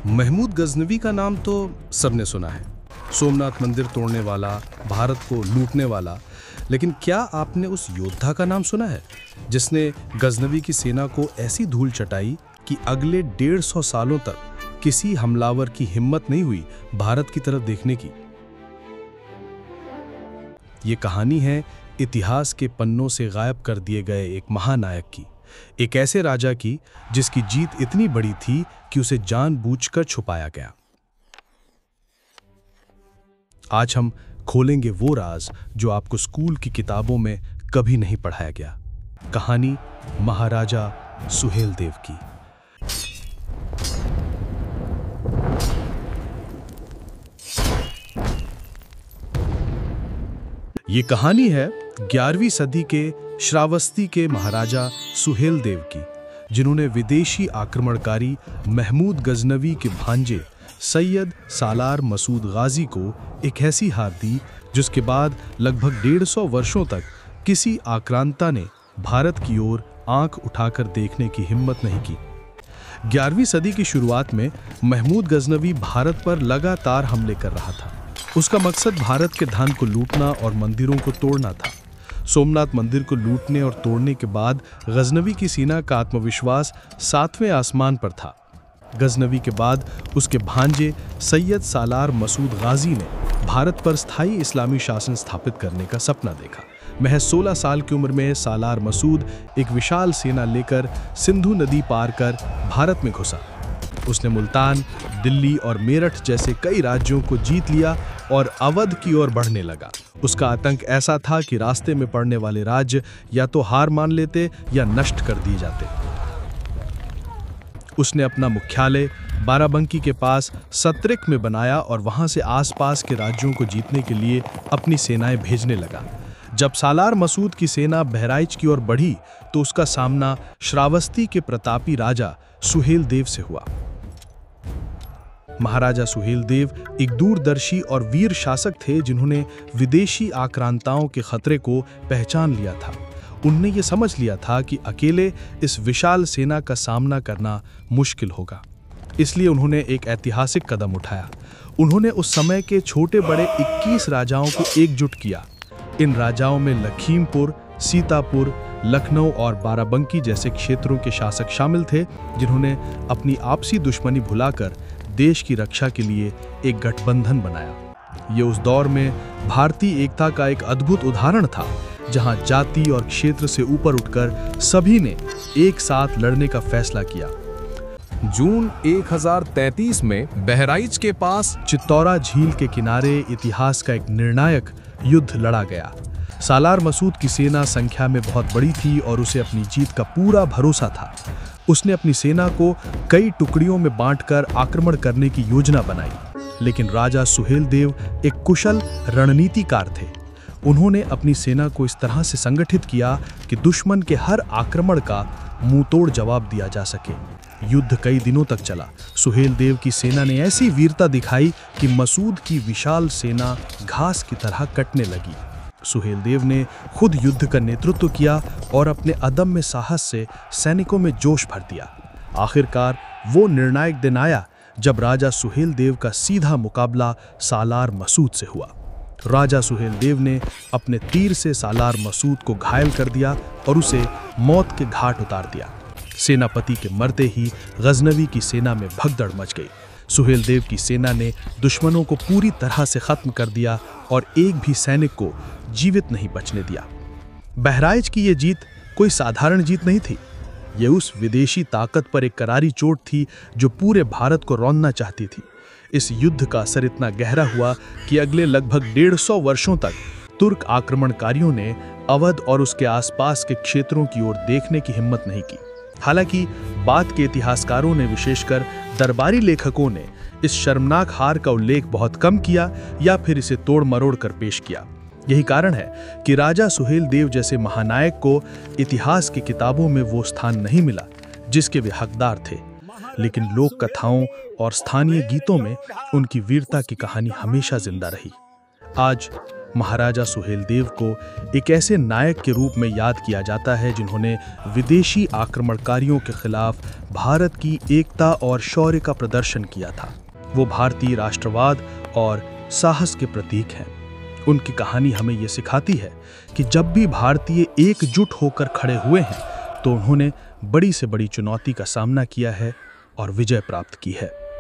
महमूद गजनवी का नाम तो सबने सुना है। सोमनाथ मंदिर तोड़ने वाला, भारत को लूटने वाला। लेकिन क्या आपने उस योद्धा का नाम सुना है जिसने गजनवी की सेना को ऐसी धूल चटाई कि अगले 150 सालों तक किसी हमलावर की हिम्मत नहीं हुई भारत की तरफ देखने की? ये कहानी है इतिहास के पन्नों से गायब कर दिए गए एक महानायक की, एक ऐसे राजा की जिसकी जीत इतनी बड़ी थी कि उसे जानबूझकर छुपाया गया। आज हम खोलेंगे वो राज जो आपको स्कूल की किताबों में कभी नहीं पढ़ाया गया। कहानी महाराजा सुहेलदेव की। ये कहानी है 11वीं सदी के श्रावस्ती के महाराजा सुहेलदेव की, जिन्होंने विदेशी आक्रमणकारी महमूद गजनवी के भांजे सैयद सालार मसूद गाजी को एक ऐसी हार दी जिसके बाद लगभग 150 वर्षों तक किसी आक्रांता ने भारत की ओर आंख उठाकर देखने की हिम्मत नहीं की। 11वीं सदी की शुरुआत में महमूद गजनवी भारत पर लगातार हमले कर रहा था। उसका मकसद भारत के धन को लूटना और मंदिरों को तोड़ना था। सोमनाथ मंदिर को लूटने और तोड़ने के बाद गजनवी की सेना का आत्मविश्वास 7वें आसमान पर था। गजनवी के बाद उसके भांजे सैयद सालार मसूद गाजी ने भारत पर स्थायी इस्लामी शासन स्थापित करने का सपना देखा। महज 16 साल की उम्र में सालार मसूद एक विशाल सेना लेकर सिंधु नदी पार कर भारत में घुसा। उसने मुल्तान, दिल्ली और मेरठ जैसे कई राज्यों को जीत लिया और अवध की ओर बढ़ने लगा। उसका आतंक ऐसा था कि रास्ते में पड़ने वाले राज्य या तो हार मान लेते या नष्ट कर दिए जाते। उसने अपना मुख्यालय बाराबंकी के पास सतरिक में बनाया और वहां से आसपास के राज्यों को जीतने के लिए अपनी सेनाएं भेजने लगा। जब सालार मसूद की सेना बहराइच की ओर बढ़ी तो उसका सामना श्रावस्ती के प्रतापी राजा सुहेलदेव से हुआ। महाराजा सुहेलदेव एक दूरदर्शी और वीर शासक थे जिन्होंने विदेशी आक्रांताओं के खतरे को पहचान लिया था। उन्होंने ये समझ लिया था कि अकेले इस विशाल सेना का सामना करना मुश्किल होगा। इसलिए उन्होंने एक ऐतिहासिक कदम उठाया। उन्होंने उस समय के छोटे बड़े 21 राजाओं को एकजुट किया। इन राजाओं में लखीमपुर, सीतापुर, लखनऊ और बाराबंकी जैसे क्षेत्रों के शासक शामिल थे, जिन्होंने अपनी आपसी दुश्मनी भुलाकर देश की रक्षा के लिए एक गठबंधन बनाया। ये उस दौर में भारतीय एकता का एक अद्भुत उदाहरण था, जहां जाति और क्षेत्र से ऊपर उठकर सभी ने एक साथ लड़ने का फैसला किया। जून 1033 में बहराइच के पास चित्तौरा झील के किनारे इतिहास का एक निर्णायक युद्ध लड़ा गया। सालार मसूद की सेना संख्या में बहुत बड़ी थी और उसे अपनी जीत का पूरा भरोसा था। उसने अपनी सेना को कई टुकड़ियों में बांटकर आक्रमण करने की योजना बनाई, लेकिन राजा सुहेलदेव एक कुशल रणनीतिकार थे। उन्होंने अपनी सेना को इस तरह से संगठित किया कि दुश्मन के हर आक्रमण का मुंहतोड़ जवाब दिया जा सके। युद्ध कई दिनों तक चला। सुहेलदेव की सेना ने ऐसी वीरता दिखाई कि मसूद की विशाल सेना घास की तरह कटने लगी। सुहेलदेव ने खुद युद्ध का नेतृत्व किया और अपने अदम्य साहस से सैनिकों में जोश भर दिया। आखिरकार वो निर्णायक दिन आया जब राजा सुहेलदेव का सीधा मुकाबला सालार मसूद से हुआ। राजा सुहेलदेव ने अपने तीर से सालार मसूद को घायल कर दिया और उसे मौत के घाट उतार दिया। सेनापति के मरते ही गजनवी की सेना में भगदड़ मच गई। सुहेलदेव की सेना ने दुश्मनों को पूरी तरह से खत्म कर दिया और एक भी सैनिक को जीवित नहीं बचने दिया। बहराइच की यह जीत कोई साधारण जीत नहीं थी। यह उस विदेशी ताकत पर एक करारी चोट थी जो पूरे भारत को रौंदना चाहती थी। इस युद्ध का असर इतना गहरा हुआ कि अगले लगभग 150 वर्षों तक तुर्क आक्रमणकारियों ने अवध और उसके आसपास के क्षेत्रों की ओर देखने की हिम्मत नहीं की। हालांकि बाद के इतिहासकारों ने, विशेषकर दरबारी लेखकों ने, इस शर्मनाक हार का उल्लेख बहुत कम किया या फिर इसे तोड़ मरोड़ कर पेश किया। यही कारण है कि राजा सुहेलदेव जैसे महानायक को इतिहास की किताबों में वो स्थान नहीं मिला जिसके वे हकदार थे। लेकिन लोक कथाओं और स्थानीय गीतों में उनकी वीरता की कहानी हमेशा जिंदा रही। आज महाराजा सुहेलदेव को एक ऐसे नायक के रूप में याद किया जाता है जिन्होंने विदेशी आक्रमणकारियों के खिलाफ भारत की एकता और शौर्य का प्रदर्शन किया था। वो भारतीय राष्ट्रवाद और साहस के प्रतीक हैं। उनकी कहानी हमें ये सिखाती है कि जब भी भारतीय एकजुट होकर खड़े हुए हैं तो उन्होंने बड़ी से बड़ी चुनौती का सामना किया है और विजय प्राप्त की है।